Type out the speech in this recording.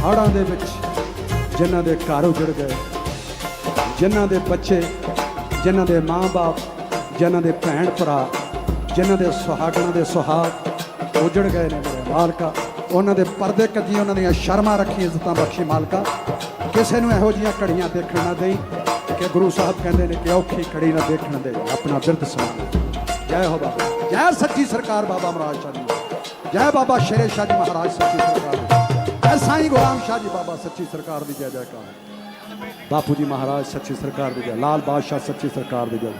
ਹੜ੍ਹਾਂ ਦੇ ਵਿੱਚ ਜਿਨ੍ਹਾਂ ਦੇ ਘਰ ਉਜੜ ਗਏ, ਜਿਨ੍ਹਾਂ ਦੇ ਬੱਚੇ, ਜਿਨ੍ਹਾਂ ਦੇ ਮਾਂ-ਬਾਪ, ਜਿਨ੍ਹਾਂ ਦੇ ਭੈਣ ਭਰਾ, ਜਿਨ੍ਹਾਂ ਦੇ ਸੁਹਾਗਣਾਂ ਦੇ ਸੁਹਾਗ ਉਜੜ ਗਏ ਨੇ ਮੇਰੇ ਮਾਲਕਾ, ਉਹਨਾਂ ਦੇ ਪਰਦੇ ਕੱਜੀ, ਉਹਨਾਂ ਦੀਆਂ ਸ਼ਰਮਾਂ ਰੱਖੀ, ਇੱਜ਼ਤਾਂ ਬਖਸ਼ੀ ਮਾਲਕਾ। ਕਿਸੇ ਨੂੰ ਇਹੋ ਜਿਹੀਆਂ ਘੜੀਆਂ ਦੇਖਣ ਨਾ ਦੇਈ ਕਿ ਗੁਰੂ ਸਾਹਿਬ ਕਹਿੰਦੇ ਨੇ ਕਿ ਔਖੀ ਘੜੀ ਨਾ ਦੇਖਣ ਦੇ, ਆਪਣਾ ਬਿਰਧ ਸਮਾਂ। ਜੈ ਹੋ ਬਾਬਾ, ਜੈ ਸੱਚੀ ਸਰਕਾਰ ਬਾਬਾ ਮਹਾਰਾਜ ਸ਼ਾਹ ਜੀ, ਜੈ ਬਾਬਾ ਸ਼ੇਰੇ ਸ਼ਾਹ ਜੀ ਮਹਾਰਾਜ ਸੱਚੀ ਸਰਕਾਰ, ਜੈ ਸਾਈਂ ਗੁਲਾਮ ਸ਼ਾਹ ਜੀ ਬਾਬਾ ਸੱਚੀ ਸਰਕਾਰ ਦੀ ਜੈ ਜੈਕਾਰ। ਬਾਪੂ ਜੀ ਮਹਾਰਾਜ ਸੱਚੀ ਸਰਕਾਰ ਦੀ ਜੈ, ਲਾਲ ਬਾਦਸ਼ਾਹ ਸੱਚੀ ਸਰਕਾਰ ਦੀ ਜੈ।